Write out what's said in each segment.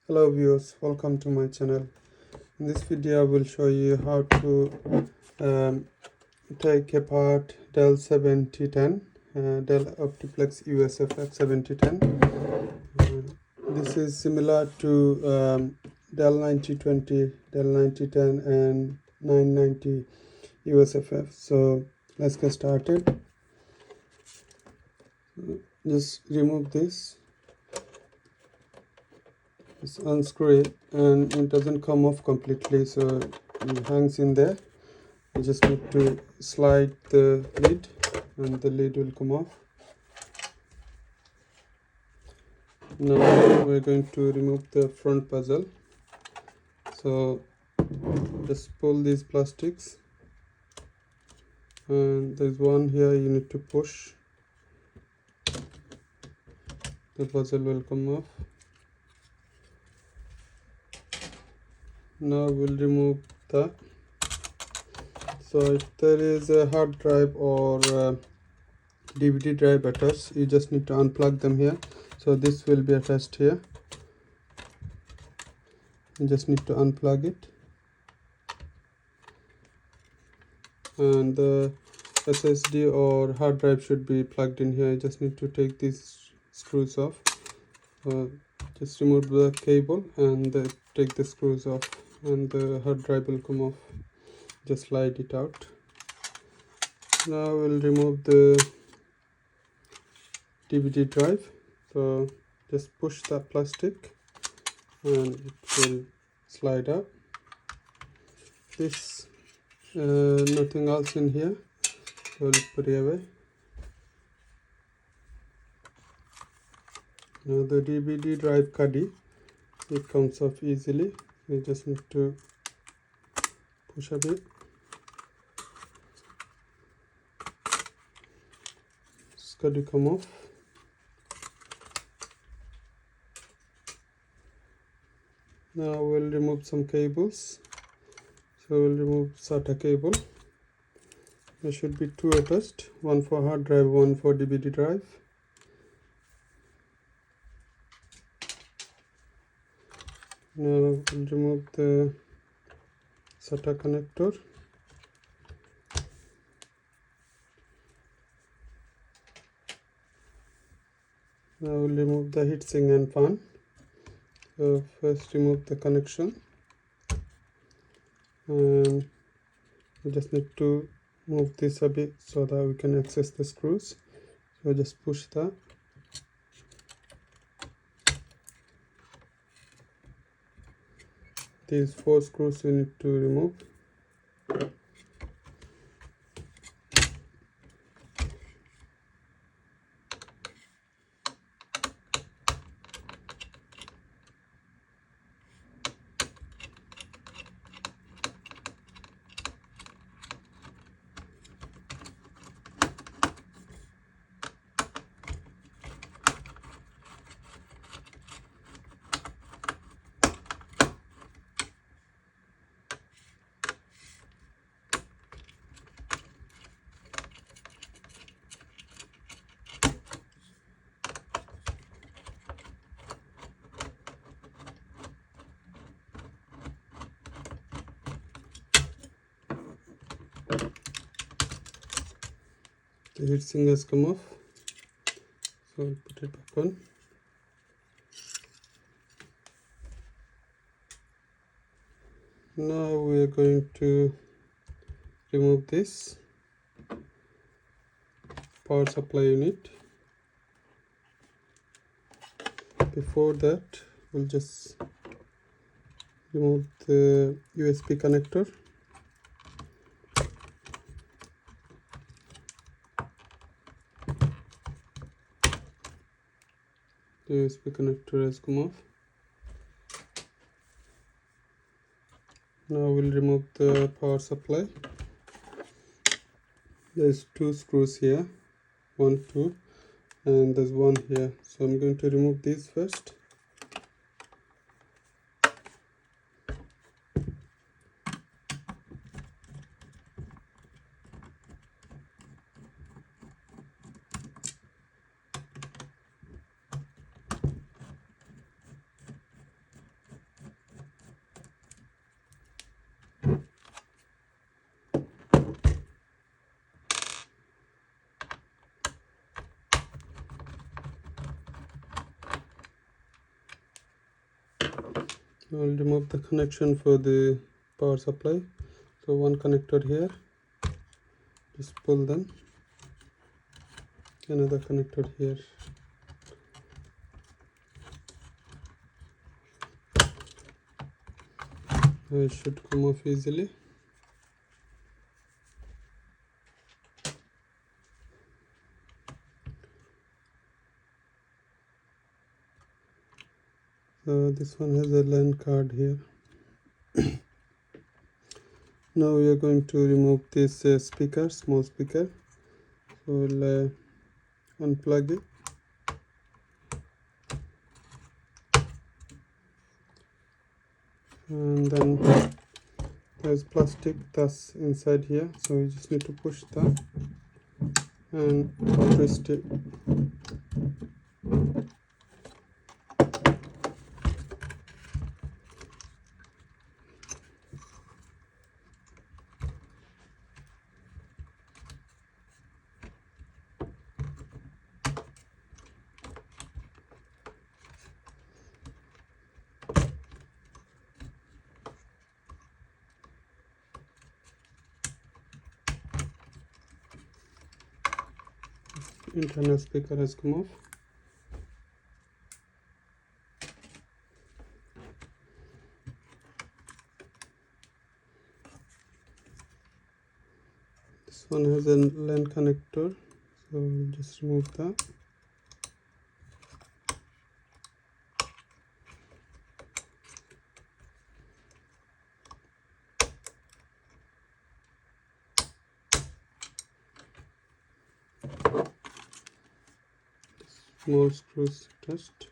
Hello viewers, welcome to my channel. In this video I will show you how to take apart Dell 7010, Dell Optiplex USFF 7010. This is similar to Dell 9020, Dell 9010 and 990 USFF. So let's get started. Just remove this. Just unscrew it, and it doesn't come off completely, so it hangs in there. You just need to slide the lid and the lid will come off. Now we're going to remove the front bezel. So just pull these plastics, and there's one here you need to push. The bezel will come off. Now we'll remove that. So if there is a hard drive or DVD drive attached, you just need to unplug them here. So this will be attached here. You just need to unplug it, and the SSD or hard drive should be plugged in here. You just need to take these screws off. Just remove the cable and take the screws off, and the hard drive will come off. Just slide it out. Now we'll remove the DVD drive. So just push that plastic and it will slide out. This nothing else in here, so we'll put it away. Now the DVD drive caddy, it comes off easily. You just need to push a bit. Caddy come off. Now we'll remove some cables. So we'll remove SATA cable. There should be two attached, one for hard drive, one for DVD drive. Now we'll remove the SATA connector. Now we'll remove the heatsink and fan. So first remove the connection, and we just need to move this a bit so that we can access the screws. So just push that. These 4 screws we need to remove. The heatsink has come off, so I'll put it back on. Now we are going to remove this power supply unit. Before that, we'll just remove the USB connector. The USB connector has come off. Now we'll remove the power supply. There's 2 screws here, 1, 2, and there's one here. So I'm going to remove these first. I'll remove the connection for the power supply. So one connector here, just pull them. Another connector here. It should come off easily. So this one has a LAN card here. Now we are going to remove this speaker, small speaker. So we'll unplug it. And then there's plastic that's inside here, so we just need to push that and twist it. Internal speaker has come off. This one has a LAN connector, so we'll just remove that. Small screws attached.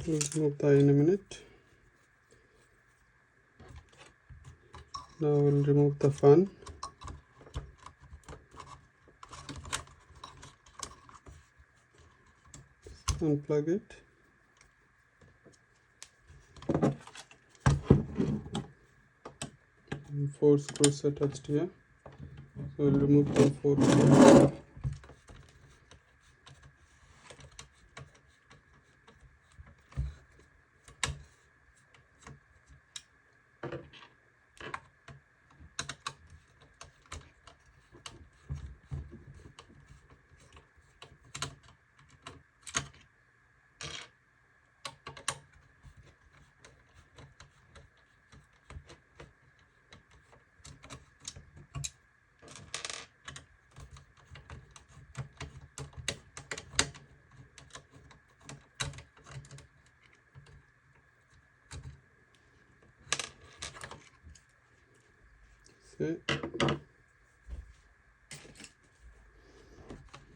We'll remove that in a minute. Now we'll remove the fan. Unplug it. And 4 screws attached here. So we'll remove the 4 screws.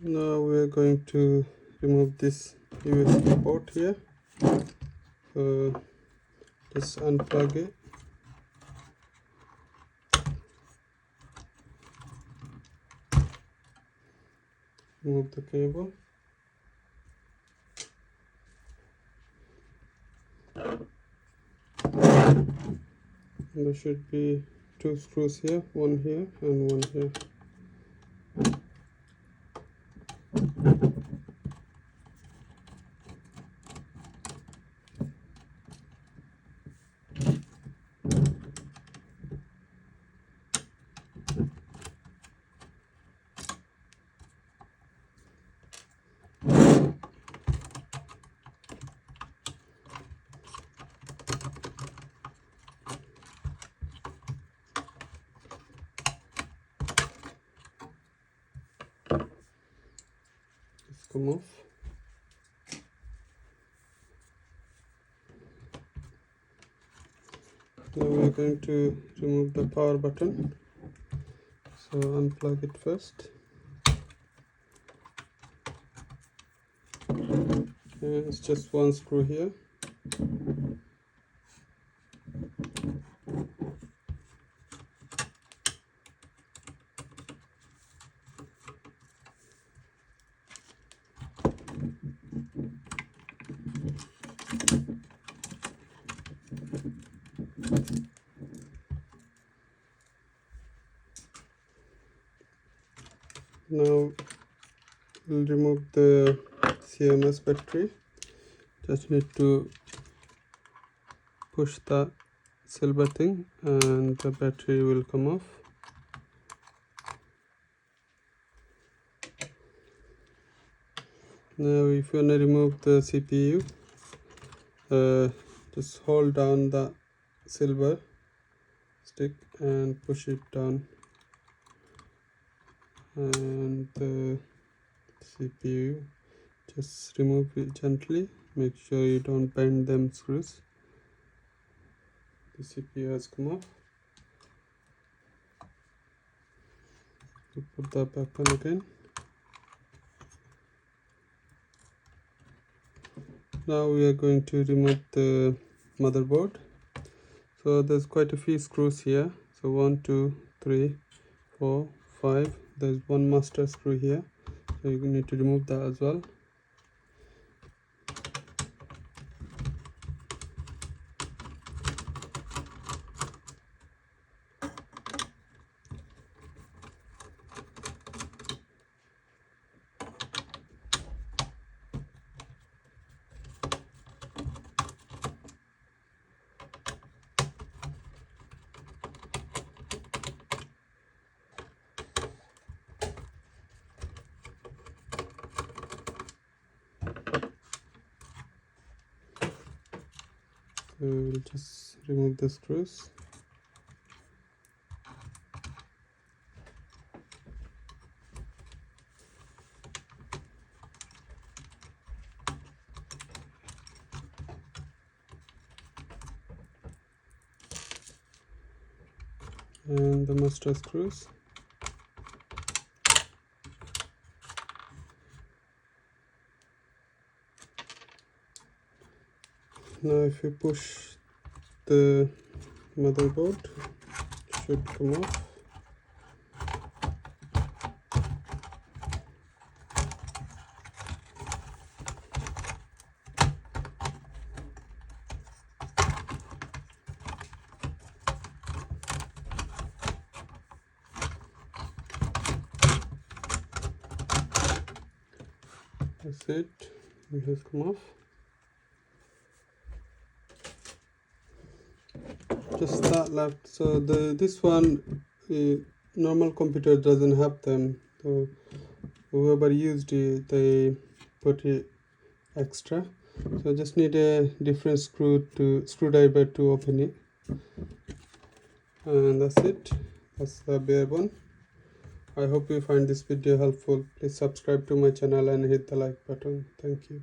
Now we're going to remove this USB port here. So just unplug it. Remove the cable. There should be 2 screws here, one here and one here. Come off. Now we are going to remove the power button. So unplug it first. And it's just one screw here. Now we'll remove the CMS battery. Just need to push the silver thing and the battery will come off. Now if you want to remove the CPU, just hold down the silver stick and push it down, and the CPU, just remove it gently. Make sure you don't bend them screws. The CPU has come off. You put that back on again. Now we are going to remove the motherboard. So there's quite a few screws here. So 1, 2, 3, 4, 5. There's one master screw here. So you need to remove that as well. So we'll just remove the screws. And the master screws. Now if you push the motherboard, it should come off. That's it, it has come off. Just that left. So this one, normal computer doesn't have them, so whoever used it, they put it extra. So just need a different screwdriver to open it, and that's it. That's the bare one. I hope you find this video helpful. Please subscribe to my channel and hit the like button. Thank you.